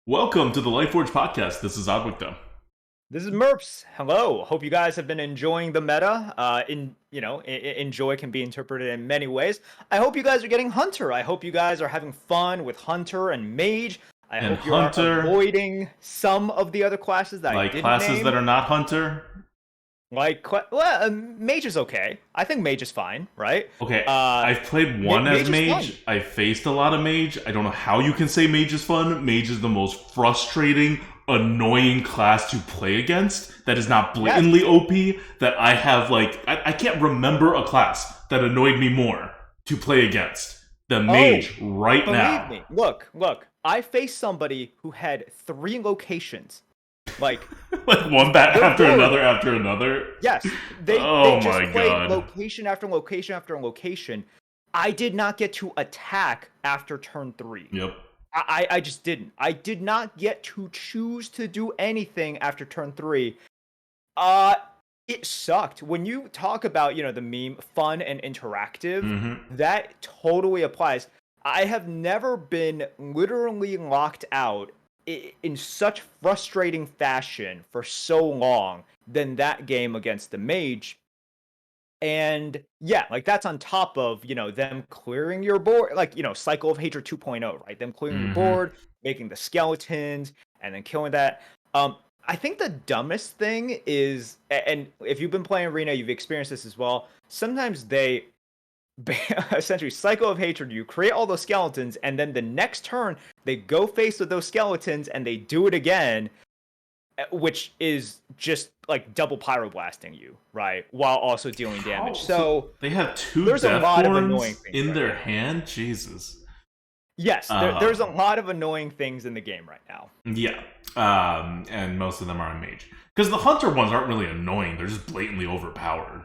Welcome to the Lightforge podcast. This is ADWCTA. This is Merps. Hello. Hope you guys have been enjoying the meta. Enjoy can be interpreted in many ways. I hope you guys are getting Hunter. I hope you guys are having fun with Hunter and Mage. I And hope you are Hunter, avoiding some of the other classes that I like didn't classes name. that are not Hunter. Mage is okay. I think Mage is fine, right? Okay, I've played one as Mage is Mage. I faced a lot of Mage. I don't know how you can say Mage is fun. Mage is the most frustrating, annoying class to play against that is not blatantly OP. That I have, I can't remember a class that annoyed me more to play against than Mage right now. Believe me. Look. I faced somebody who had 3 locations. Like one bat after another. Yes, they just played God. location after location after location. I did not get to attack after turn 3. Yep. I just didn't. I did not get to choose to do anything after turn 3. It sucked. When you talk about, the meme fun and interactive, that totally applies. I have never been literally locked out in such frustrating fashion for so long than that game against the Mage. And yeah, that's on top of, them clearing your board, Cycle of Hatred 2.0, right? Them clearing your board, making the skeletons, and then killing that. I think the dumbest thing is, and if you've been playing Arena, you've experienced this as well, sometimes they essentially Cycle of Hatred, you create all those skeletons, and then the next turn they go face with those skeletons and they do it again, which is just like double pyroblasting you, right, while also dealing damage. So they have 2 there's a lot of annoying things in their hand. Jesus. Yes, there's a lot of annoying things in the game right now. Yeah, and most of them are on Mage, because the Hunter ones aren't really annoying. They're just blatantly overpowered.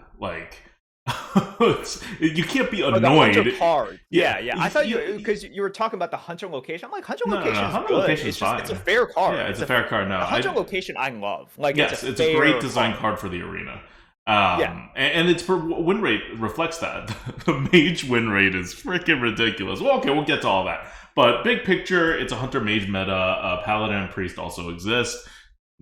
You can't be annoyed. The Hunter card. Yeah. I thought because you were talking about the Hunter location. I'm like, Hunter location is Hunter good. location is fine. It's a fair card. Yeah, it's a fair card. No, the Hunter location I love. Yes, it's a great design card for the arena. And its win rate reflects that. The Mage win rate is freaking ridiculous. Well, okay, we'll get to all that. But big picture, it's a Hunter Mage meta. Paladin and Priest also exist.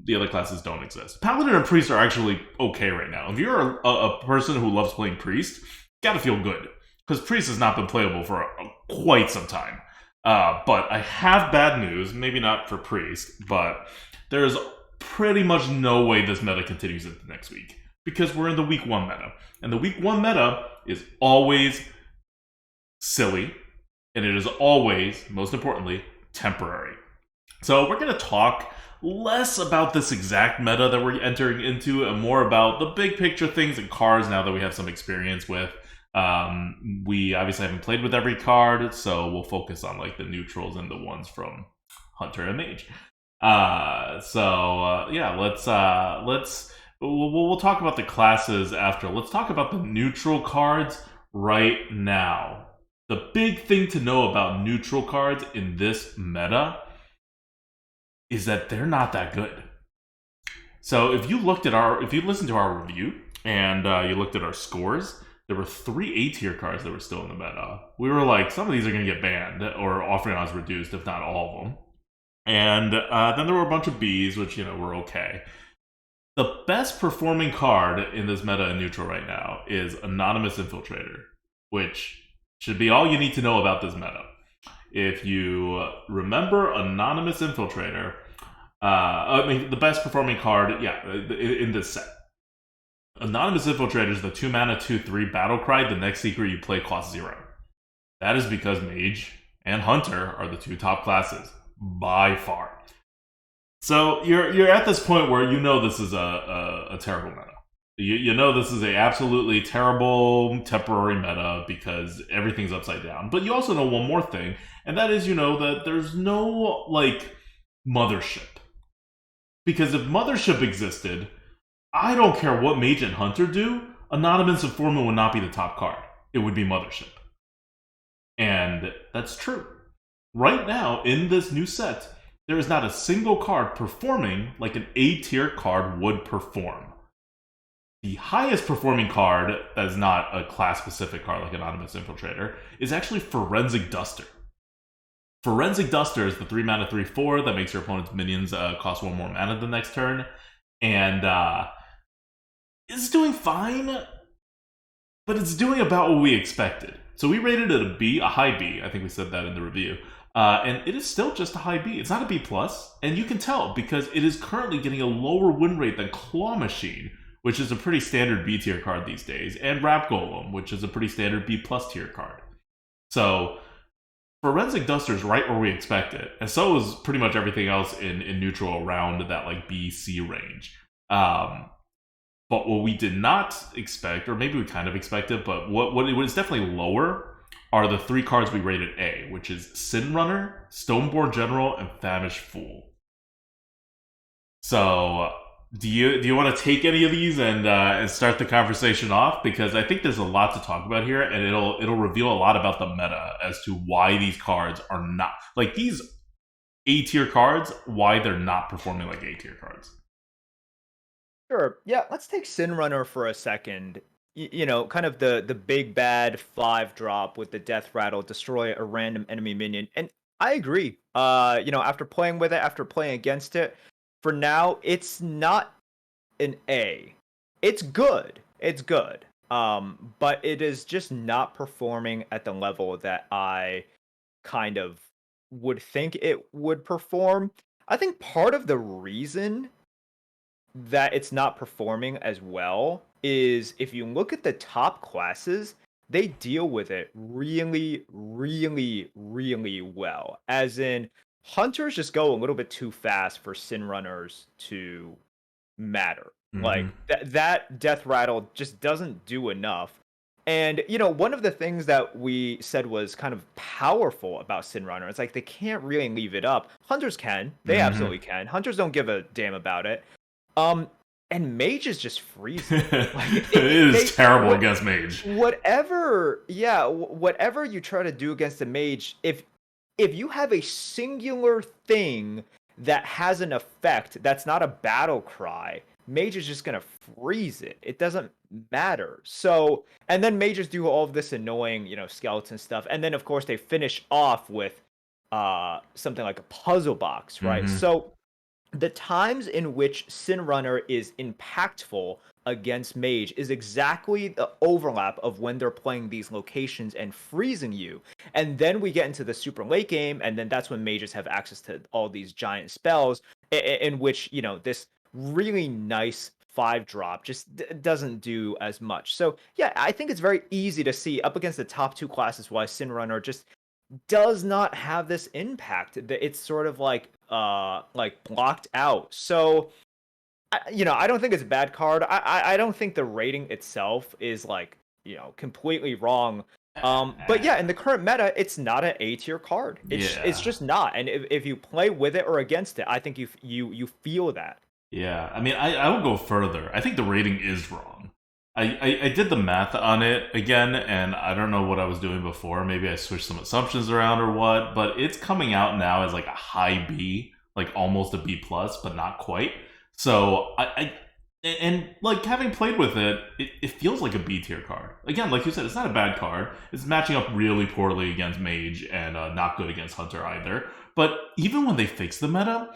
The other classes don't exist. Paladin and Priest are actually okay right now. If you're a person who loves playing Priest, you gotta feel good. Because Priest has not been playable for quite some time. But I have bad news, maybe not for Priest, but there's pretty much no way this meta continues into next week. Because we're in the week 1 meta. And the week 1 meta is always silly. And it is always, most importantly, temporary. So we're going to talk less about this exact meta that we're entering into and more about the big picture things and cards now that we have some experience with. We obviously haven't played with every card, so we'll focus on the neutrals and the ones from Hunter and Mage. We'll talk about the classes after. Let's talk about the neutral cards right now. The big thing to know about neutral cards in this meta is that they're not that good. So if you listened to our review and you looked at our scores, there were 3 A-tier cards that were still in the meta. We were like, some of these are going to get banned or offering odds reduced, if not all of them. And then there were a bunch of Bs, which were okay. The best performing card in this meta in neutral right now is Anonymous Infiltrator, which should be all you need to know about this meta. If you remember Anonymous Infiltrator, the best performing card, in this set. Anonymous Infiltrator is the 2-mana 2/3 battle cry. The next secret you play costs 0. That is because Mage and Hunter are the 2 top classes by far. So you're at this point where this is a terrible meta. You know this is a absolutely terrible temporary meta because everything's upside down. But you also know one more thing, and that is that there's no mothership. Because if mothership existed, I don't care what Mage and Hunter do, Anonymous Informant would not be the top card. It would be mothership. And that's true. Right now, in this new set, there is not a single card performing like an A-tier card would perform. The highest performing card that is not a class-specific card like Anonymous Infiltrator is actually Forensic Duster. Forensic Duster is the 3 mana 3/4 that makes your opponent's minions cost 1 more mana the next turn, and it's doing fine, but it's doing about what we expected. So we rated it a B, a high B. I think we said that in the review. And it is still just a high B. It's not a B+, and you can tell because it is currently getting a lower win rate than Claw Machine, which is a pretty standard B tier card these days, and Rap Golem, which is a pretty standard B+ tier card. So Forensic Duster is right where we expect it, and so is pretty much everything else in neutral around that like B, C range. But what we did not expect, or maybe we kind of expected, but what is definitely lower are the 3 cards we rated A, which is Sin Runner, Stoneborn General, and Famished Fool. So, do you want to take any of these and start the conversation off? Because I think there's a lot to talk about here, and it'll reveal a lot about the meta as to why these cards are not like these A tier cards, why they're not performing like A tier cards. Sure. Yeah, let's take Sin Runner for a second. Kind of the big bad 5-drop with the Death Rattle, destroy a random enemy minion. And I agree. After playing with it, after playing against it, for now, it's not an A. It's good. It's good. But it is just not performing at the level that I kind of would think it would perform. I think part of the reason that it's not performing as well is if you look at the top classes, they deal with it really, really, really well. As in, hunters just go a little bit too fast for Sin Runners to matter. Like that Death Rattle just doesn't do enough. And one of the things that we said was kind of powerful about Sin Runner, it's like they can't really leave it up. Hunters can, they absolutely can. Hunters don't give a damn about it. And Mage is just freezing. Like, it is terrible against Mage. Whatever you try to do against a Mage, if you have a singular thing that has an effect that's not a battle cry, Mage is just gonna freeze it. It doesn't matter. So, and then Mages do all of this annoying, skeleton stuff, and then of course they finish off with something like a puzzle box, right? So the times in which Sin Runner is impactful against Mage is exactly the overlap of when they're playing these locations and freezing you. And then we get into the super late game, and then that's when Mages have access to all these giant spells, in which, this really nice 5-drop just doesn't do as much. So, yeah, I think it's very easy to see up against the top 2 classes why Sin Runner just does not have this impact. It's sort of like blocked out. So I don't think it's a bad card. I don't think the rating itself is completely wrong. But yeah, in the current meta, it's not an A tier card. It's just not. And if you play with it or against it, I think you feel that. Yeah, I mean, I would go further. I think the rating is wrong. I did the math on it again, and I don't know what I was doing before. Maybe I switched some assumptions around or what, but it's coming out now as like a high B, like almost a B+, but not quite. So and like having played with it, it feels like a B tier card. Again, like you said, it's not a bad card. It's matching up really poorly against Mage and not good against Hunter either. But even when they fix the meta,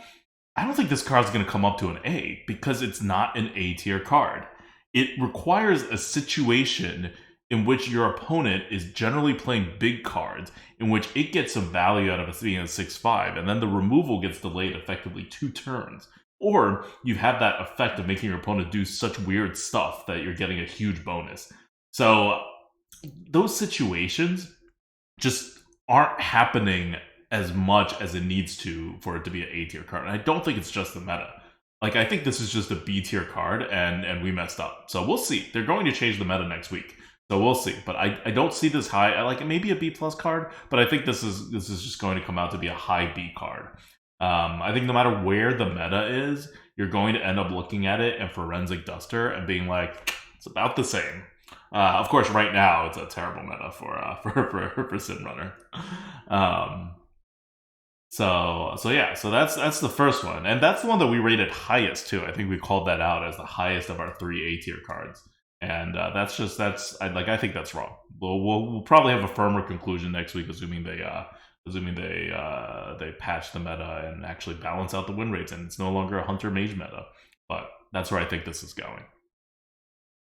I don't think this card's going to come up to an A because it's not an A tier card. It requires a situation in which your opponent is generally playing big cards, in which it gets some value out of it being a 6/5, and then the removal gets delayed effectively 2 turns. Or you have that effect of making your opponent do such weird stuff that you're getting a huge bonus. So those situations just aren't happening as much as it needs to for it to be an A tier card. And I don't think it's just the meta. Like, I think this is just a B tier card, and we messed up. So we'll see. They're going to change the meta next week. So we'll see. But I don't see this high. I like it maybe a B+ card, but I think this is just going to come out to be a high B card. I think no matter where the meta is, you're going to end up looking at it and Forensic Duster and being like, it's about the same. Of course, right now it's a terrible meta for Sin Runner. So that's the first one, and that's the one that we rated highest too. I think we called that out as the highest of our 3 A tier cards, and I think that's wrong. We'll probably have a firmer conclusion next week, assuming assuming they patch the meta and actually balance out the win rates, and it's no longer a Hunter Mage meta. But that's where I think this is going.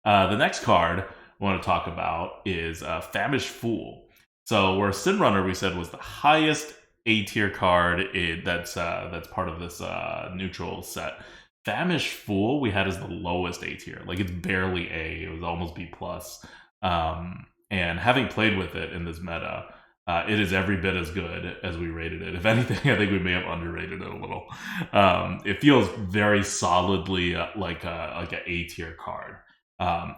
The next card I want to talk about is Famished Fool. So where Sin Runner we said was the highest A tier card that's part of this neutral set. Famished Fool we had as the lowest A tier. Like it's barely A. It was almost B plus. And having played with it in this meta, it is every bit as good as we rated it. If anything, I think we may have underrated it a little. It feels very solidly like an A tier card.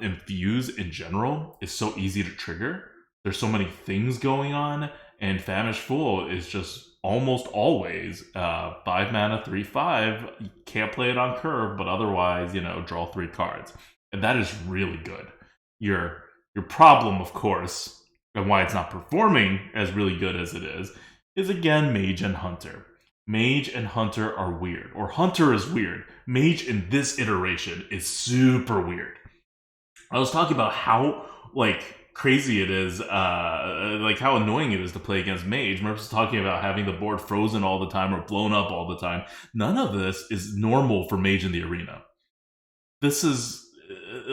Infuse in general is so easy to trigger. There's so many things going on, and Famished Fool is just almost always 5 mana, 3/5. You can't play it on curve, but otherwise, draw 3 cards. And that is really good. Your problem, of course, and why it's not performing as really good as it is again Mage and Hunter. Mage and Hunter are weird, or Hunter is weird. Mage in this iteration is super weird. I was talking about how crazy it is, how annoying it is to play against Mage. Merps is talking about having the board frozen all the time or blown up all the time. None of this is normal for Mage in the arena. This is,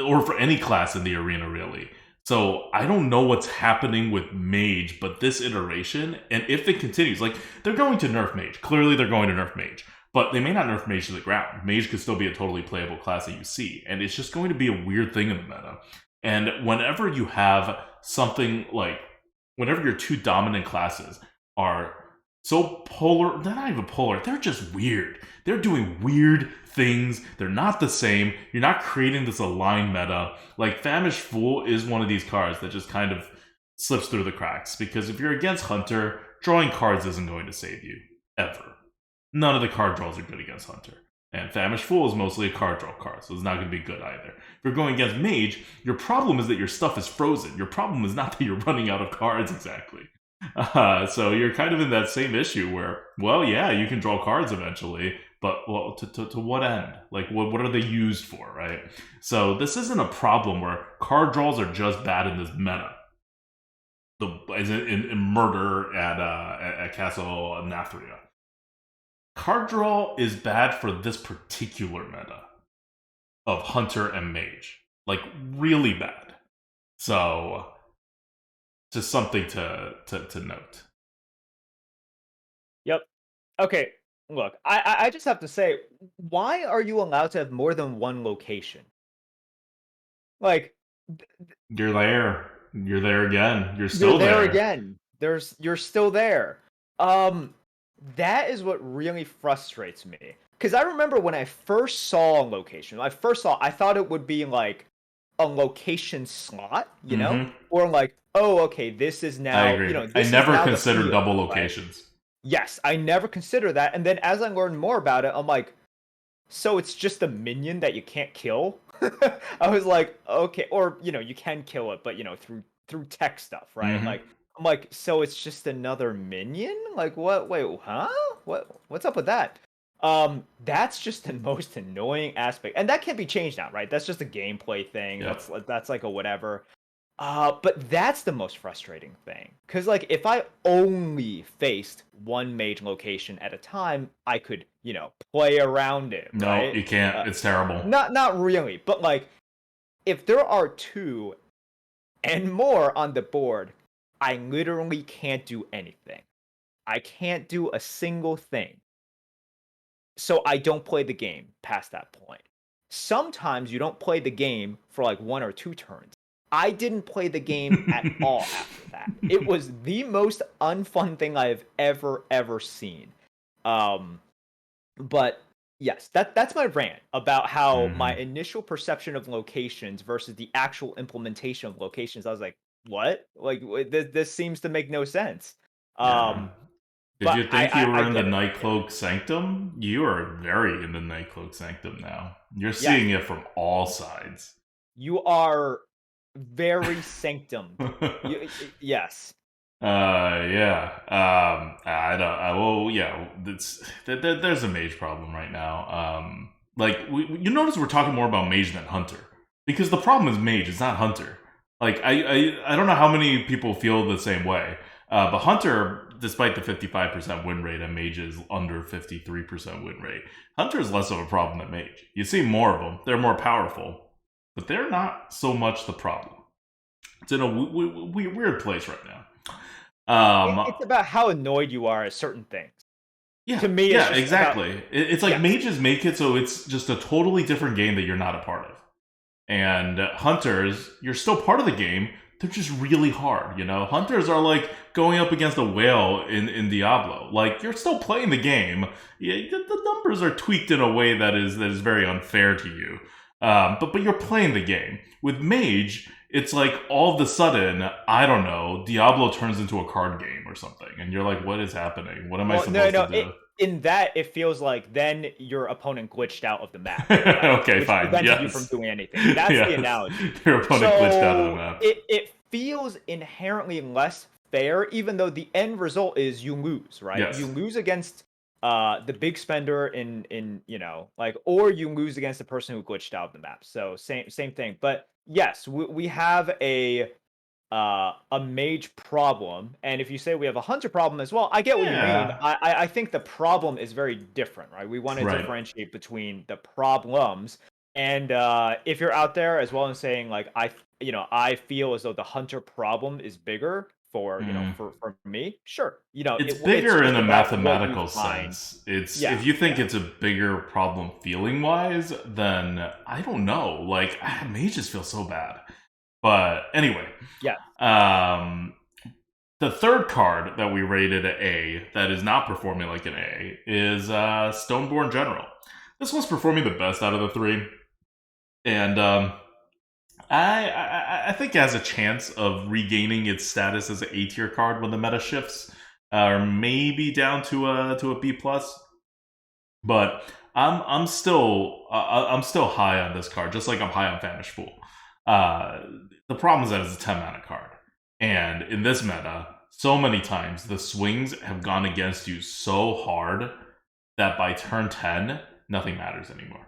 or for any class in the arena, really. So I don't know what's happening with Mage, but this iteration, and if it continues, they're going to nerf Mage. Clearly they're going to nerf Mage. But they may not nerf Mage to the ground. Mage could still be a totally playable class that you see. And it's just going to be a weird thing in the meta. And whenever you have something whenever your 2 dominant classes are so polar, they're not even polar, they're just weird. They're doing weird things. They're not the same. You're not creating this aligned meta. Famished Fool is one of these cards that just kind of slips through the cracks. Because if you're against Hunter, drawing cards isn't going to save you. Ever. None of the card draws are good against Hunter. And Famished Fool is mostly a card draw card, so it's not going to be good either. If you're going against Mage, your problem is that your stuff is frozen. Your problem is not that you're running out of cards exactly. So you're kind of in that same issue where, well, yeah, you can draw cards eventually, but to what end? What are they used for, right? So this isn't a problem where card draws are just bad in this meta. As in Murder at Castle Nathria. Card draw is bad for this particular meta of Hunter and Mage. Really bad. So, just something to note. Yep. Okay, look, I just have to say, why are you allowed to have more than one location? You're there. You're there again. You're still there. You're there again. You're still there. That is what really frustrates me. Because I remember when I first saw a location, I thought it would be a location slot, you know? Or oh, okay, this is now, I agree. I never considered double locations. Right? Yes, I never considered that. And then as I learned more about it, I'm so it's just a minion that you can't kill? I was okay, or, you can kill it, but, through tech stuff, right? I'm so it's just another minion? What? Wait, huh? What's up with that? That's just the most annoying aspect. And that can't be changed now, right? That's just a gameplay thing. Yep. That's a whatever. But that's the most frustrating thing. Because, if I only faced one Mage location at a time, I could, play around it, No, right? You can't. It's terrible. Not really. But, if there are 2 and more on the board, I literally can't do anything. I can't do a single thing. So I don't play the game past that point. Sometimes you don't play the game for 1 or 2 turns. I didn't play the game at all after that. It was the most unfun thing I've ever seen. But yes, that's my rant about how my initial perception of locations versus the actual implementation of locations. I was what? This seems to make no sense. Did you think you were in the Nightcloak Sanctum? You are very in the Nightcloak Sanctum now. You're seeing it from all sides. You are very sanctum. Yes. There's a Mage problem right now. You notice we're talking more about Mage than Hunter. Because the problem is Mage, it's not Hunter. I don't know how many people feel the same way. But Hunter, despite the 55% win rate and Mage is under 53% win rate, Hunter is less of a problem than Mage. You see more of them. They're more powerful, but they're not so much the problem. It's in a weird place right now. It's about how annoyed you are at certain things. Yeah, To me, it's just exactly. about, It's like yes. Mages make it so it's just a totally different game that you're not a part of. And Hunters, you're still part of the game. They're just really hard, you know? Hunters are like going up against a whale in Diablo. Like, you're still playing the game. Yeah, the numbers are tweaked in a way that is very unfair to you. But you're playing the game. With Mage, it's like all of a sudden, I don't know, Diablo turns into a card game or something, and you're like, what is happening? What am I supposed to do? In that, it feels like then your opponent glitched out of the map, right? Okay, Which fine. prevented you from Yes. doing anything. That's the Yes. analogy. Your opponent glitched out of the So map. it feels inherently less fair, even though the end result is you lose, right? Yes. You lose against the big spender in like, or you lose against the person who glitched out of the map. So same thing. But yes, we have a mage problem, and if you say we have a hunter problem as well, I get what you mean. Yeah. I think the problem is very different, right? We want to Right. differentiate between the problems, and if you're out there as well and saying like I feel as though the hunter problem is bigger for for me, sure, It's it's bigger in just a about what you mathematical find. sense. It's Yeah, if you think yeah, it's a bigger problem feeling wise, then I don't know. Like mages feel so bad. But anyway, yeah. um, the third card that we rated an A that is not performing like an A is Stoneborn General. This one's performing the best out of the three, and I think it has a chance of regaining its status as an A tier card when the meta shifts, or maybe down to a B plus. But I'm still high on this card, just like I'm high on Famished Fool. The problem is that it's a 10 mana card, and in this meta, so many times the swings have gone against you so hard that by turn 10, nothing matters anymore.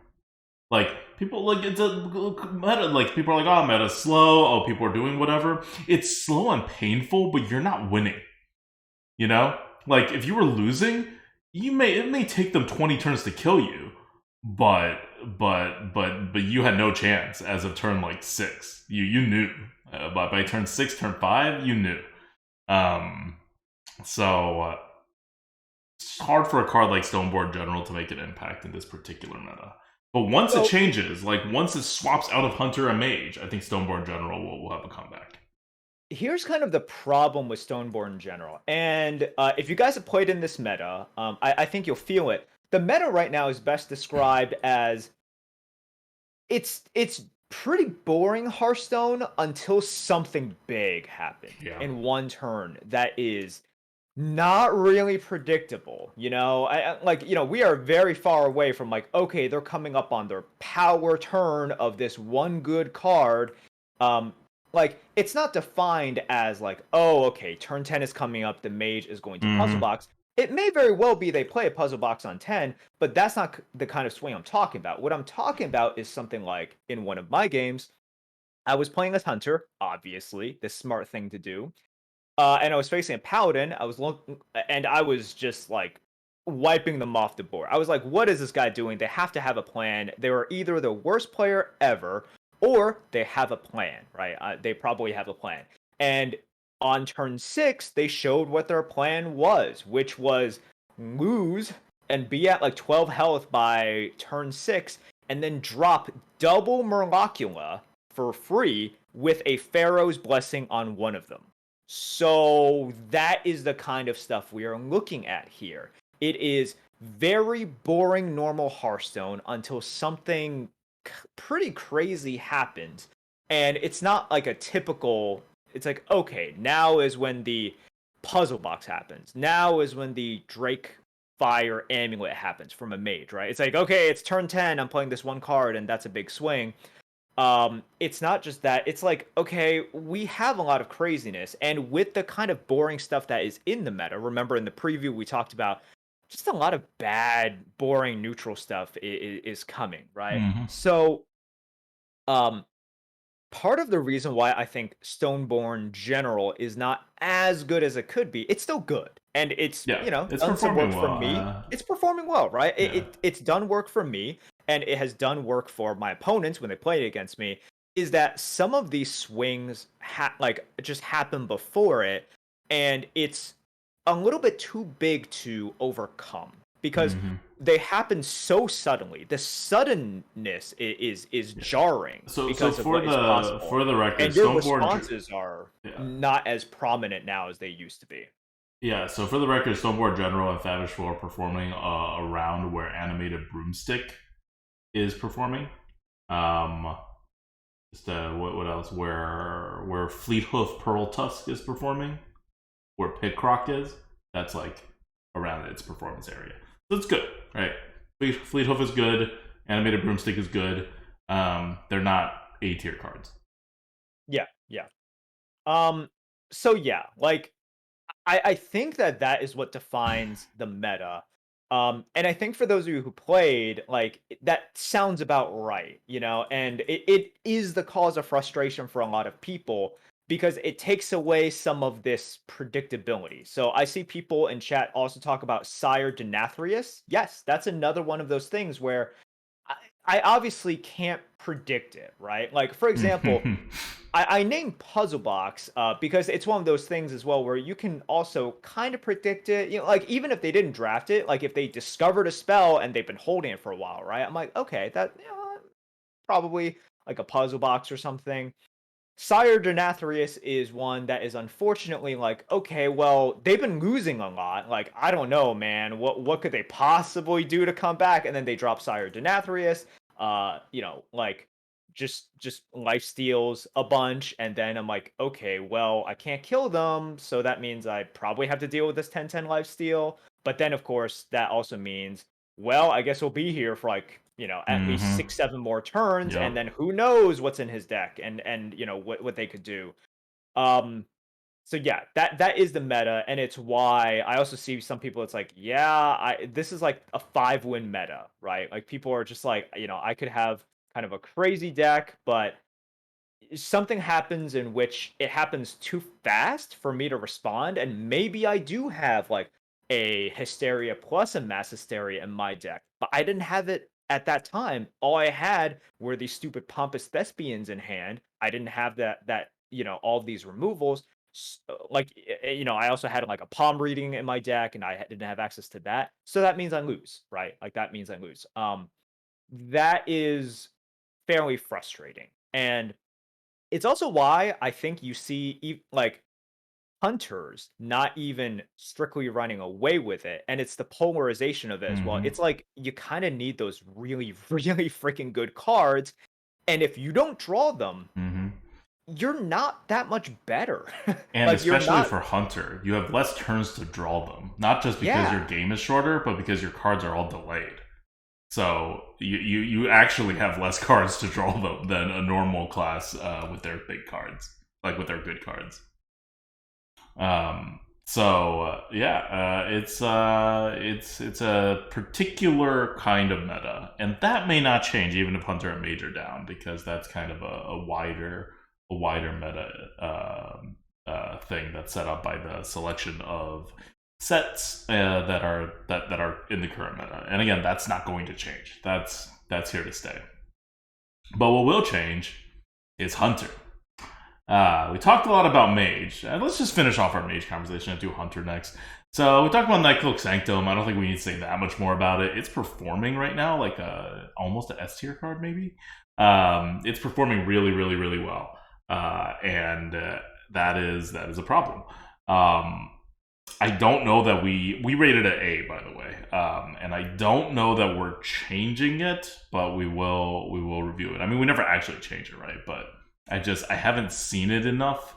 Like people like it's a meta. Like people are like, oh, meta's slow. Oh, people are doing whatever. It's slow and painful, but you're not winning. You know, like if you were losing, it may take them 20 turns to kill you, but you had no chance as of turn like 6. You knew, but by turn 6, turn 5, you knew. Um, so it's hard for a card like Stoneborn General to make an impact in this particular meta. But once it changes, like once it swaps out of Hunter and Mage, I think Stoneborn General will have a comeback. Here's kind of the problem with Stoneborn in general. And if you guys have played in this meta, I think you'll feel it. The meta right now is best described as it's pretty boring Hearthstone until something big happens in one turn that is not really predictable. We are very far away from like, okay, they're coming up on their power turn of this one good card. Like it's not defined as like, oh, okay, turn 10 is coming up, the mage is going to puzzle box. It may very well be they play a puzzle box on 10, but that's not the kind of swing I'm talking about. What I'm talking about is something like in one of my games, I was playing as Hunter, obviously, the smart thing to do. And I was facing a paladin. And I was just like wiping them off the board. I was like, what is this guy doing? They have to have a plan. They were either the worst player ever, or they have a plan, right? They probably have a plan. And on turn 6, they showed what their plan was, which was lose and be at like 12 health by turn 6, and then drop double Murlocula for free with a Pharaoh's Blessing on one of them. So that is the kind of stuff we are looking at here. It is very boring normal Hearthstone until something pretty crazy happens. And it's not like a typical, it's like, okay, now is when the puzzle box happens. Now is when the Drake Fire Amulet happens from a mage, right? It's like, okay, it's turn 10, I'm playing this one card, and that's a big swing. It's not just that. It's like, okay, we have a lot of craziness, and with the kind of boring stuff that is in the meta, remember in the preview we talked about just a lot of bad, boring, neutral stuff is coming, right? So, um, part of the reason why I think Stoneborn General is not as good as it could be, it's still good. And it's, Yeah, it's done some work performing for well. me. It's performing well, right? Yeah. It's done work for me, and it has done work for my opponents when they play it against me. Is that some of these swings like just happen before it, and it's a little bit too big to overcome because Mm-hmm. they happen so suddenly. The suddenness is Yeah. jarring So because of what is possible, for the record, and your Stoneborn. responses are Yeah. not as prominent now as they used to be. Yeah, so for the record, Stoneborn General and Favish Floor are performing around where Animated Broomstick is performing. Just what else? Where Fleethoof Pearl Tusk is performing, where Pidcroc is. That's like around its performance area. So it's good, right? Fleethoof is good. Animated Broomstick is good. They're not A tier cards. Yeah, yeah. Um, so yeah, like I think that is what defines the meta. And I think for those of you who played, like that sounds about right, and it is the cause of frustration for a lot of people because it takes away some of this predictability. So I see people in chat also talk about Sire Denathrius. Yes, that's another one of those things where I, I obviously can't predict it, right? Like, for example, I named Puzzle Box because it's one of those things as well where you can also kind of predict it. Like even if they didn't draft it, like if they discovered a spell and they've been holding it for a while, right? I'm like, okay, that probably like a Puzzle Box or something. Sire Denathrius is one that is unfortunately like, okay, well, they've been losing a lot. Like, I don't know, man. What could they possibly do to come back? And then they drop Sire Denathrius. Like just life steals a bunch, and then I'm like, okay, well, I can't kill them, so that means I probably have to deal with this 10/10 life steal. But then of course that also means, well, I guess he'll be here for like, at least Mm-hmm. 6, 7 more turns, and Yep. then who knows what's in his deck and what they could do. Um, so yeah, that is the meta, and it's why I also see some people. It's like, yeah, this is like a 5-win meta, right? Like people are just like, I could have kind of a crazy deck, but something happens in which it happens too fast for me to respond, and maybe I do have like a Hysteria plus a Mass Hysteria in my deck, but I didn't have it at that time. All I had were these stupid Pompous Thespians in hand. I didn't have that all these removals. Like I also had like a palm reading in my deck, and I didn't have access to that. So that means I lose, right? Like that means I lose. That is fairly frustrating, and it's also why I think you see like hunters not even strictly running away with it, and it's the polarization of it as well. Mm-hmm. It's like you kind of need those really, really freaking good cards, and if you don't draw them, Mm-hmm. you're not that much better. And Like you're especially not. for Hunter, you have less turns to draw them. Not just because your Yeah, game is shorter, but because your cards are all delayed. So you actually have less cards to draw them than a normal class with their big cards, like with their good cards. It's a particular kind of meta, and that may not change even if Hunter and Mage are down, because that's kind of a wider meta thing that's set up by the selection of sets that are in the current meta. And again, that's not going to change. That's here to stay. But what will change is Hunter. We talked a lot about Mage. Let's just finish off our Mage conversation and do Hunter next. So we talked about Nightcloak Sanctum. I don't think we need to say that much more about it. It's performing right now like almost a S tier card, maybe. It's performing really, really, really well, and that is a problem. I don't know that we rated it A, by the way, and I don't know that we're changing it, but we will review it. I mean, we never actually change it, right? But I haven't seen it enough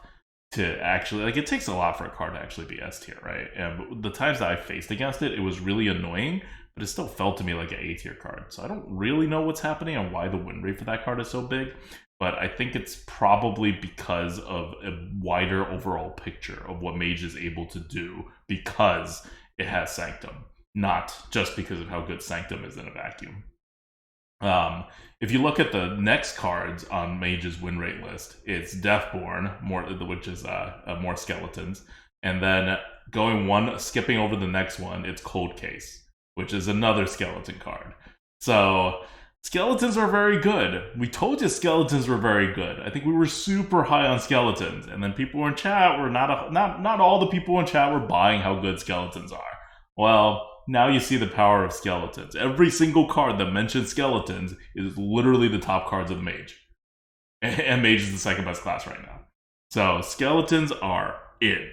to actually, like, it takes a lot for a card to actually be S tier, right? And the times that I faced against it, it was really annoying, but it still felt to me like an A tier card. So I don't really know what's happening and why the win rate for that card is so big, but I think it's probably because of a wider overall picture of what Mage is able to do because it has Sanctum, not just because of how good Sanctum is in a vacuum. If you look at the next cards on Mage's win rate list, it's Deathborn, which is more skeletons, and then skipping over the next one, it's Cold Case, which is another skeleton card. So skeletons are very good. We told you skeletons were very good. I think we were super high on skeletons, and then people in chat were not all the people in chat were buying how good skeletons are. Well, now you see the power of skeletons. Every single card that mentions skeletons is literally the top cards of the Mage. And Mage is the second best class right now. So skeletons are in.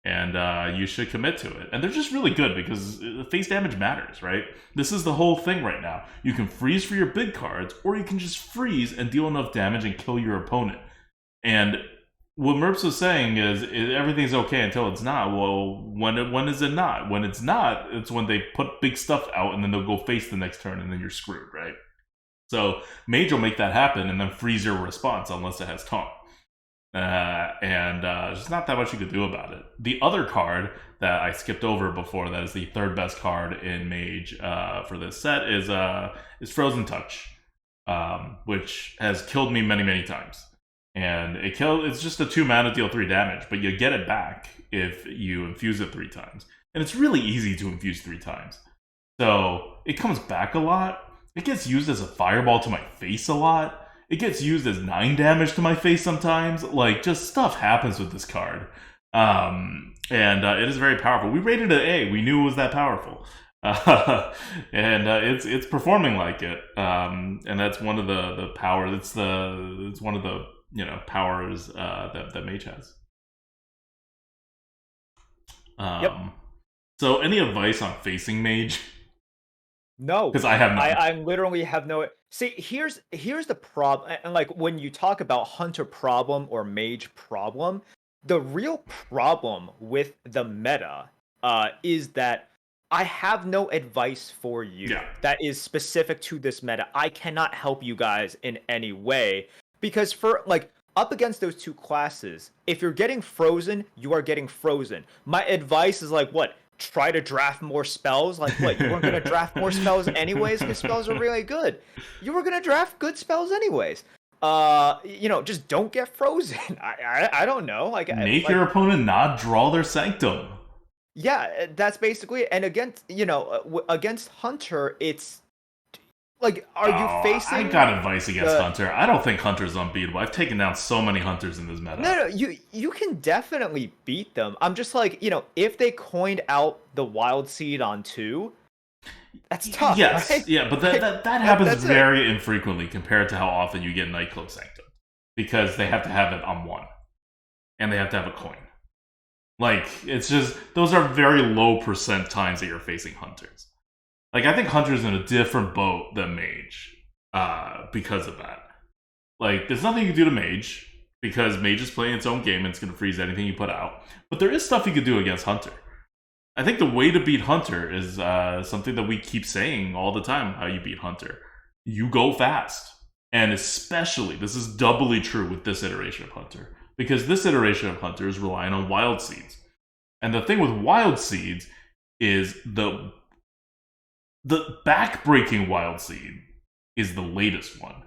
And you should commit to it. And they're just really good because face damage matters, right? This is the whole thing right now. You can freeze for your big cards, or you can just freeze and deal enough damage and kill your opponent. And what Merps was saying is everything's okay until it's not. Well, when is it not? When it's not, it's when they put big stuff out and then they'll go face the next turn and then you're screwed, right? So Mage will make that happen and then freeze your response unless it has taunt. There's not that much you could do about it. The other card that I skipped over before that is the third best card in Mage for this set is Frozen Touch, which has killed me many, many times. And it's just a 2 mana, deal 3 damage, but you get it back if you infuse it 3 times. And it's really easy to infuse 3 times. So it comes back a lot. It gets used as a fireball to my face a lot. It gets used as 9 damage to my face sometimes. Like, just stuff happens with this card. It is very powerful. We rated it A. We knew it was that powerful. It's performing like it. And that's one of the powers. It's one of the powers that Mage has. Yep. So any advice on facing Mage? No, because I have none. I literally have no. See, here's the problem, and like when you talk about Hunter problem or Mage problem, the real problem with the meta is that I have no advice for you that is specific to this meta. I cannot help you guys in any way. Because for, like, up against those two classes, if you're getting frozen, you are getting frozen. My advice is, like, what? Try to draft more spells? Like, what? You weren't going to draft more spells anyways because spells are really good. You were going to draft good spells anyways. Just don't get frozen. I don't know. Make your opponent not draw their Sanctum. Yeah, that's basically it. And against Hunter, it's... Like, are you facing... I got advice against Hunter. I don't think Hunter's unbeatable. I've taken down so many Hunters in this meta. No, you can definitely beat them. I'm just like, if they coined out the Wild Seed on 2, that's tough, yes, right? Yeah, but that happens very infrequently compared to how often you get Nightcloak Sanctum. Because they have to have it on 1. And they have to have a coin. Like, it's just... Those are very low percent times that you're facing Hunters. Like, I think Hunter's in a different boat than Mage because of that. Like, there's nothing you can do to Mage because Mage is playing its own game and it's going to freeze anything you put out. But there is stuff you could do against Hunter. I think the way to beat Hunter is something that we keep saying all the time, how you beat Hunter. You go fast. And especially, this is doubly true with this iteration of Hunter. Because this iteration of Hunter is relying on Wild Seeds. And the thing with Wild Seeds is the back-breaking Wild Seed is the latest one.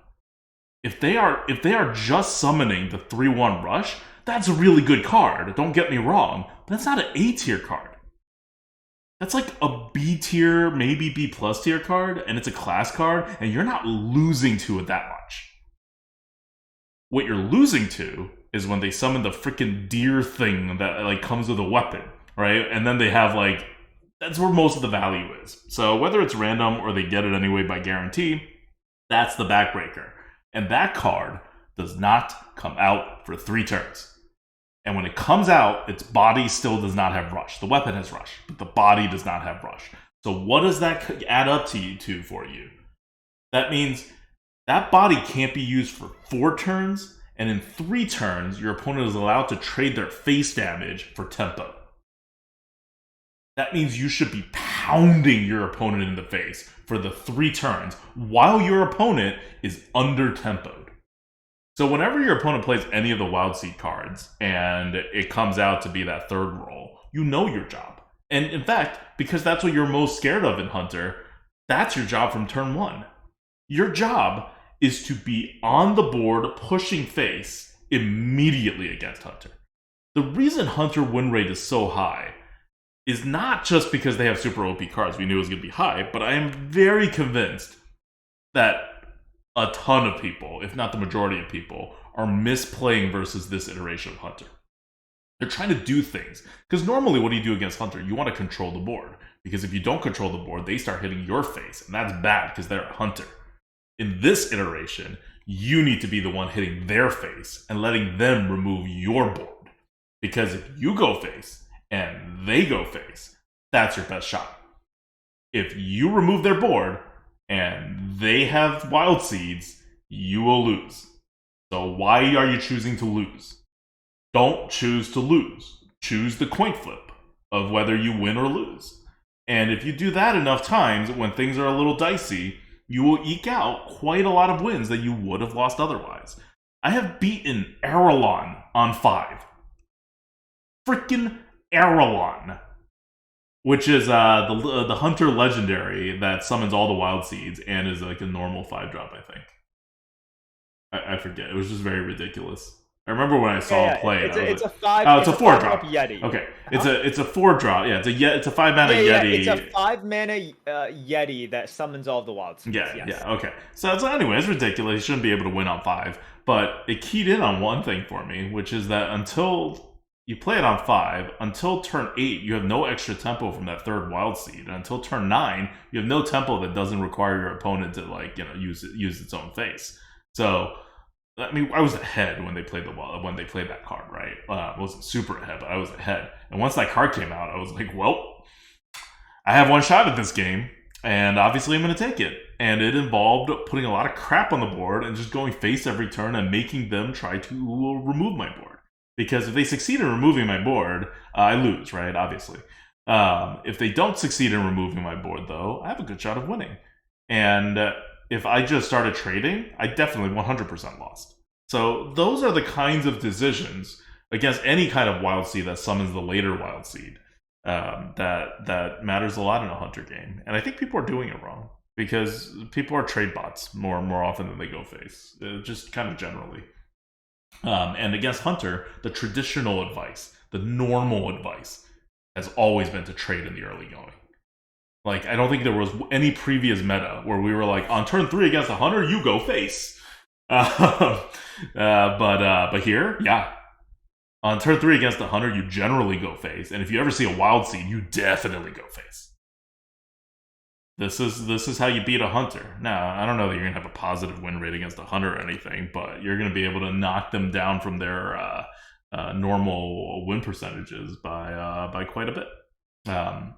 If they are just summoning the 3/1 Rush, that's a really good card. Don't get me wrong, but that's not an A tier card. That's like a B tier, maybe B plus tier card, and it's a class card, and you're not losing to it that much. What you're losing to is when they summon the freaking deer thing that like comes with a weapon, right? And then they have like... That's where most of the value is. So whether it's random or they get it anyway by guarantee, that's the backbreaker. And that card does not come out for 3 turns. And when it comes out, its body still does not have Rush. The weapon has Rush, but the body does not have Rush. So what does that add up to for you? That means that body can't be used for 4 turns, and in 3 turns, your opponent is allowed to trade their face damage for tempo. That means you should be pounding your opponent in the face for the 3 turns while your opponent is under-tempoed. So whenever your opponent plays any of the Wild Seed cards and it comes out to be that third roll, you know your job. And in fact, because that's what you're most scared of in Hunter, that's your job from turn 1. Your job is to be on the board pushing face immediately against Hunter. The reason Hunter win rate is so high is not just because they have super OP cards. We knew it was going to be high, but I am very convinced that a ton of people, if not the majority of people, are misplaying versus this iteration of Hunter. They're trying to do things. Because normally what do you do against Hunter? You want to control the board. Because if you don't control the board, they start hitting your face. And that's bad because they're a Hunter. In this iteration, you need to be the one hitting their face and letting them remove your board. Because if you go face and they go face, that's your best shot. If you remove their board and they have wild seeds, you will lose. So why are you choosing to lose? Don't choose to lose. Choose the coin flip of whether you win or lose. And if you do that enough times, when things are a little dicey, you will eke out quite a lot of wins that you would have lost otherwise. I have beaten Arelon on 5. Freaking Arelon. Which is the Hunter Legendary that summons all the wild seeds and is like a normal 5-drop, I think. I forget. It was just very ridiculous. I remember when I saw him play it. It's a 5. Oh, it's a 4-drop Yeti. Okay, it's a 4-drop. Yeah, it's a 5-mana Yeti. It's a 5-mana Yeti that summons all the wild seeds. Yeah. Okay. So anyway, it's ridiculous. You shouldn't be able to win on 5, but it keyed in on one thing for me, which is that until you play it on 5, until turn 8, you have no extra tempo from that 3rd wild seed. And until turn 9, you have no tempo that doesn't require your opponent to use its own face. So, I mean, I was ahead when they played that card, right? I wasn't super ahead, but I was ahead. And once that card came out, I was like, well, I have one shot at this game, and obviously I'm going to take it. And it involved putting a lot of crap on the board and just going face every turn and making them try to remove my board. Because if they succeed in removing my board, I lose, right? Obviously. If they don't succeed in removing my board, though, I have a good shot of winning. And if I just started trading, I definitely 100% lost. So those are the kinds of decisions against any kind of wild seed that summons the later wild seed that matters a lot in a Hunter game. And I think people are doing it wrong because people are trade bots more often than they go face, just kind of generally. And against Hunter, the traditional advice, the normal advice, has always been to trade in the early going. Like, I don't think there was any previous meta where we were like, on turn 3 against a Hunter, you go face. But here, yeah. On turn 3 against a Hunter, you generally go face. And if you ever see a wild seed, you definitely go face. This is how you beat a Hunter. Now, I don't know that you're going to have a positive win rate against a Hunter or anything, but you're going to be able to knock them down from their normal win percentages by quite a bit.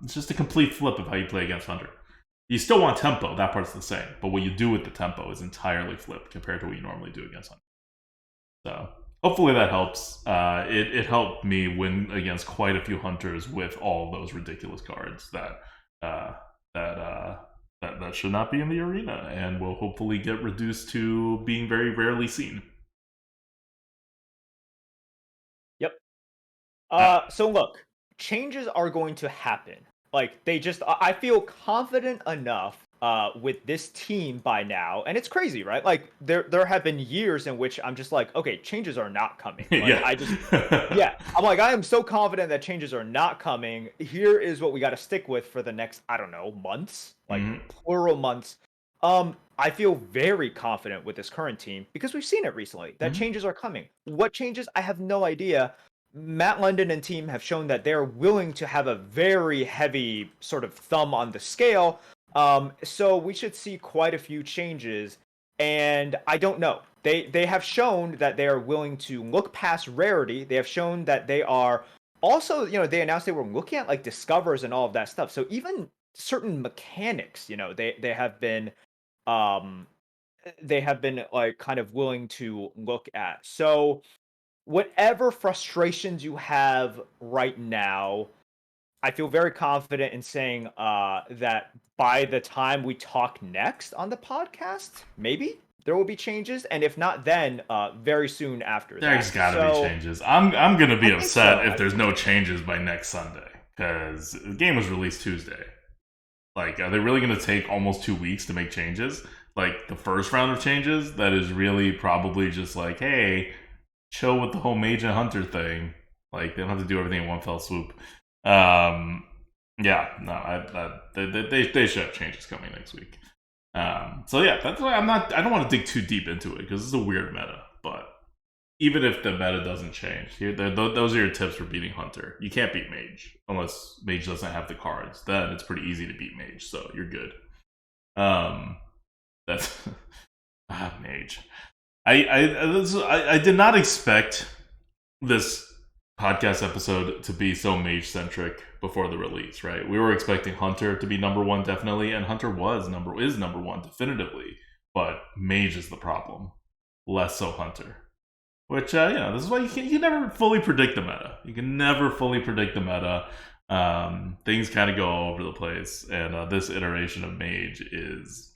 It's just a complete flip of how you play against Hunter. You still want tempo, that part's the same, but what you do with the tempo is entirely flipped compared to what you normally do against Hunter. So, hopefully that helps. It helped me win against quite a few Hunters with all those ridiculous cards that should not be in the arena and will hopefully get reduced to being very rarely seen. Yep. So look, changes are going to happen. Like, I feel confident enough with this team by now, and it's crazy, right? Like, there have been years in which I'm just like, okay, changes are not coming. Like, I'm like, I am so confident that changes are not coming. Here is what we got to stick with for the next, I don't know, months, like plural months. I feel very confident with this current team because we've seen it recently that changes are coming. What changes? I have no idea. Matt London and team have shown that they're willing to have a very heavy sort of thumb on the scale. So we should see quite a few changes. And I don't know. They have shown that they are willing to look past rarity. They have shown that they are also, they announced they were looking at like discovers and all of that stuff. So even certain mechanics, they have been like kind of willing to look at. So whatever frustrations you have right now, I feel very confident in saying that by the time we talk next on the podcast, maybe there will be changes, and if not, then very soon after that. There's got to be changes. I'm gonna be upset if there's no changes by next Sunday because the game was released Tuesday. Like, are they really gonna take almost 2 weeks to make changes? like the first round of changes that is really probably just like, hey, chill with the whole Mage and Hunter thing. Like they don't have to do everything in one fell swoop. Yeah, no, they should have changes coming next week. So yeah, that's why I don't want to dig too deep into it because it's a weird meta. But even if the meta doesn't change, those are your tips for beating Hunter. You can't beat Mage unless Mage doesn't have the cards. Then it's pretty easy to beat Mage, so you're good. That's Mage. I did not expect this podcast episode to be so Mage centric before the release, right? We were expecting Hunter to be number one definitely, and Hunter is number one definitively, but Mage is the problem, less so Hunter. Which this is why you can never fully predict the meta. You can never fully predict the meta. Things kind of go all over the place, and this iteration of Mage is,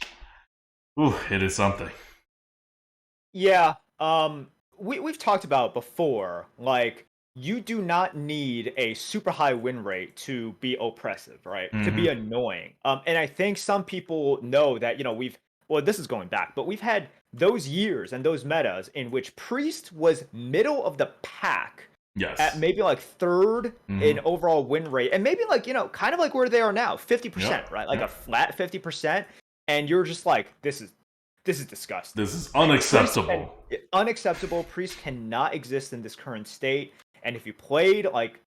it is something. Yeah, we've talked about it before. Like, you do not need a super high win rate to be oppressive, right? To be annoying. And I think some people know that, this is going back, but we've had those years and those metas in which Priest was middle of the pack. Yes. At maybe like third in overall win rate. And maybe like, kind of like where they are now, 50%, right? Like a flat 50%. And you're just like, this is disgusting. This is unacceptable. Unacceptable. Priest cannot exist in this current state. And if you played like,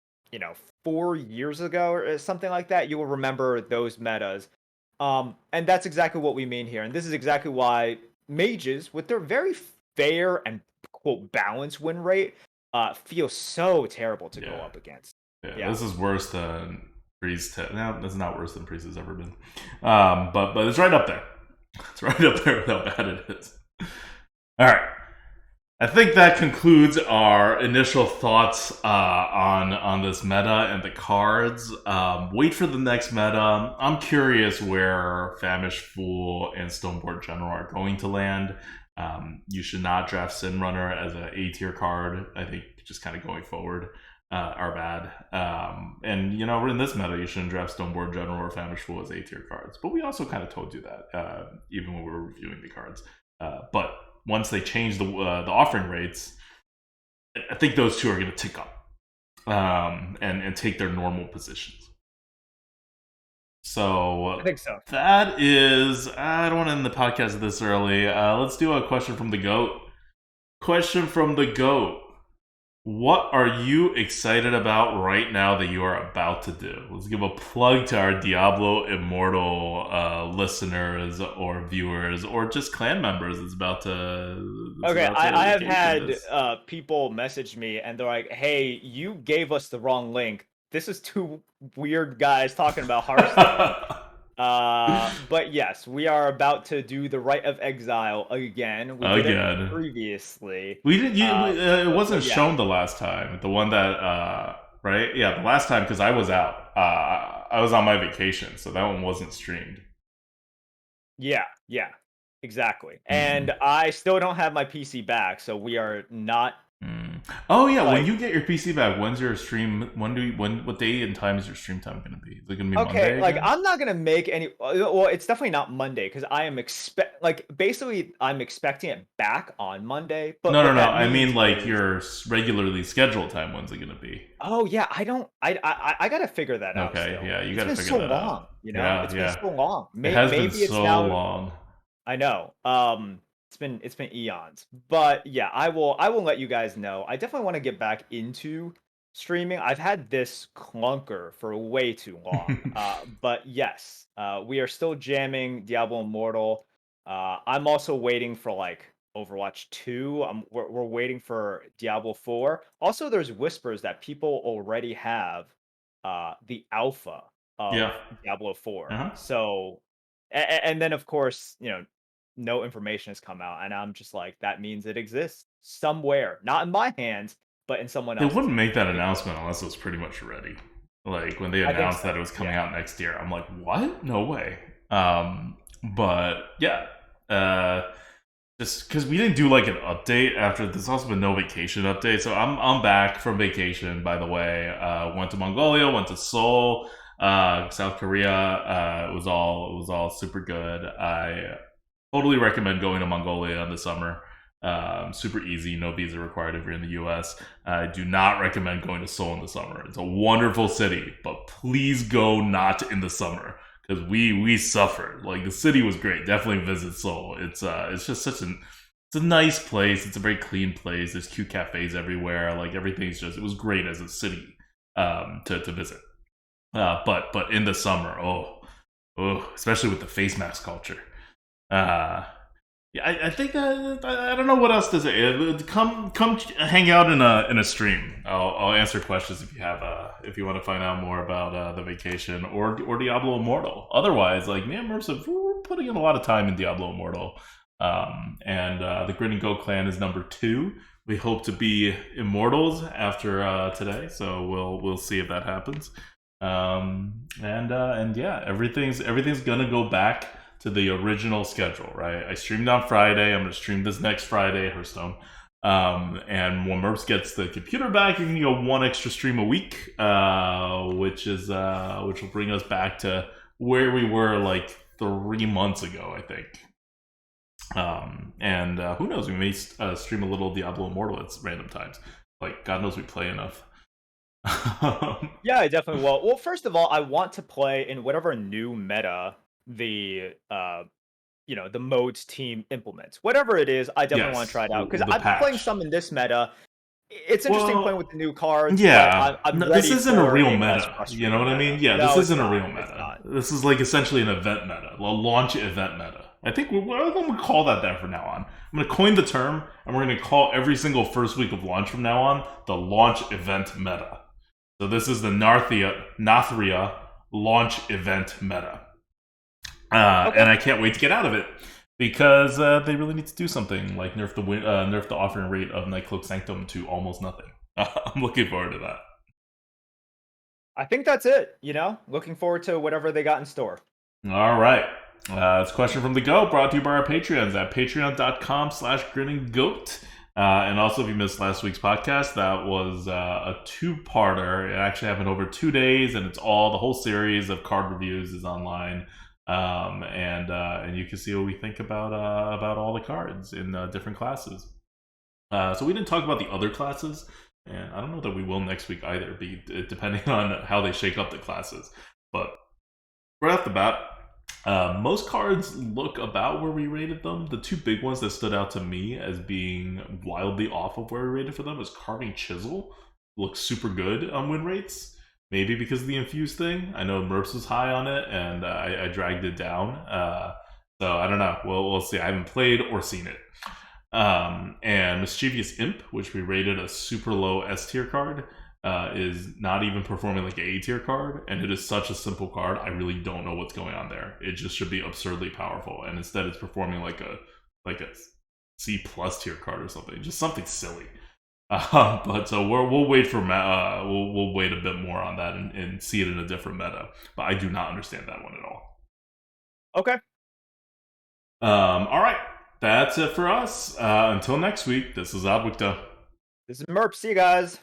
4 years ago or something like that, you will remember those metas. And that's exactly what we mean here. And this is exactly why Mages, with their very fair and quote balanced win rate, feel so terrible to go up against. Yeah, this is worse than Priest. No, that's not worse than Priest has ever been. But it's right up there. It's right up there with how bad it is. All right. I think that concludes our initial thoughts on this meta and the cards. Wait for the next meta. I'm curious where Famished Fool and Stoneborn General are going to land. You should not draft Sin Runner as an A tier card. I think just kind of going forward are bad. And in this meta, you shouldn't draft Stoneborn General or Famished Fool as A tier cards. But we also kind of told you that even when we were reviewing the cards. But once they change the offering rates, I think those two are going to tick up and take their normal positions. So I think so. That is, I don't want to end the podcast this early. Let's do a question from the GOAT. Question from the GOAT. What are you excited about right now that you are about to do? Let's give a plug to our Diablo Immortal listeners or viewers or just clan members. I have had people message me and they're like, hey, you gave us the wrong link. This is two weird guys talking about Hearthstone. But yes, we are about to do the Rite of Exile again. We did it previously. We did. It wasn't shown the last time. The one that, right? Yeah, the last time because I was out. I was on my vacation, so that one wasn't streamed. Yeah, exactly. And I still don't have my PC back, so we are not. Oh yeah, when you get your PC back, when's your stream? What day and time is your stream time going to be? Is it going to be Monday? Okay, I'm not going to make any. Well, it's definitely not Monday because I am I'm expecting it back on Monday. But no. I mean your regularly scheduled time. When's it going to be? Oh yeah, I got to figure that out. Okay, still. yeah, you got to figure that out. It's been so long. It has been so long. I know. It's been eons, but yeah, I will let you guys know. I definitely want to get back into streaming. I've had this clunker for way too long. But yes, we are still jamming Diablo Immortal. I'm also waiting for like Overwatch 2. We're waiting for Diablo 4. Also, there's whispers that people already have the alpha of Diablo 4. So, and then of course, no information has come out, and I'm just like, that means it exists somewhere, not in my hands, but in someone else. They wouldn't make that announcement unless it was pretty much ready. Like when they announced that it was coming out next year, I'm like, what? No way. But yeah, just because we didn't do like an update after. There's also been no vacation update, so I'm back from vacation. By the way, went to Mongolia, went to Seoul, South Korea. It was all super good. I Totally recommend going to Mongolia in the summer. Super easy, no visa required if you're in the US. I do not recommend going to Seoul in the summer. It's a wonderful city, but please go not in the summer because we suffered. Like the city was great. Definitely visit Seoul. It's just such an it's a nice place. It's a very clean place. There's cute cafes everywhere. Like everything's just it was great as a city to visit. But in the summer, especially with the face mask culture. Uh, yeah, I think I don't know what else to say. Come hang out in a stream. I'll answer questions if you have if you want to find out more about the vacation or Diablo Immortal. Otherwise, like me and Merps we're putting in a lot of time in Diablo Immortal. And the Grinning Go clan is number 2. We hope to be immortals after today, so we'll see if that happens. And yeah, everything's gonna go back to the original schedule, right? I streamed on Friday. I'm gonna stream this next Friday, Hearthstone. And when Merps gets the computer back, you're gonna go 1 extra stream a week, which will bring us back to where we were like 3 months ago, I think. And who knows? We may stream a little Diablo Immortal at random times. Like God knows we play enough. Yeah, I definitely will. Well, first of all, I want to play in whatever new meta the the modes team implements. Whatever it is, I definitely want to try it out because the I've been playing patch. some in this meta. It's interesting playing with the new cards. Yeah, but I'm no, ready this isn't for a real less meta. You know frustrating what I meta. mean? Yeah, No, this it's isn't a not. real It's meta. not. This is like essentially an event meta, a launch event meta. I think we're going to call that from now on. I'm going to coin the term, and we're going to call every single first week of launch from now on the launch event meta. So this is the Nathria launch event meta. Okay. And I can't wait to get out of it because they really need to do something like nerf the offering rate of Nightcloak Sanctum to almost nothing. I'm looking forward to that. I think that's it. Looking forward to whatever they got in store. All right. It's a question from the Go, brought to you by our Patreons at patreon.com/grinninggoat. And also, if you missed last week's podcast, that was a 2-parter. It actually happened over 2 days, and the whole series of card reviews is online. And you can see what we think about all the cards in different classes. So we didn't talk about the other classes, and I don't know that we will next week either, depending on how they shake up the classes. But right off the bat, most cards look about where we rated them. The 2 big ones that stood out to me as being wildly off of where we rated for them is Carving Chisel. Looks super good on win rates. Maybe because of the infused thing. I know Merps was high on it, and I dragged it down. So I don't know. We'll see. I haven't played or seen it. And Mischievous Imp, which we rated a super low S tier card, is not even performing like an A tier card, and it is such a simple card. I really don't know what's going on there. It just should be absurdly powerful, and instead it's performing like a C plus tier card or something, just something silly. But so we'll wait for we'll wait a bit more on that and see it in a different meta. But I do not understand that one at all. Okay. All right, that's it for us. Until next week, this is ADWCTA. This is Merp. See you guys.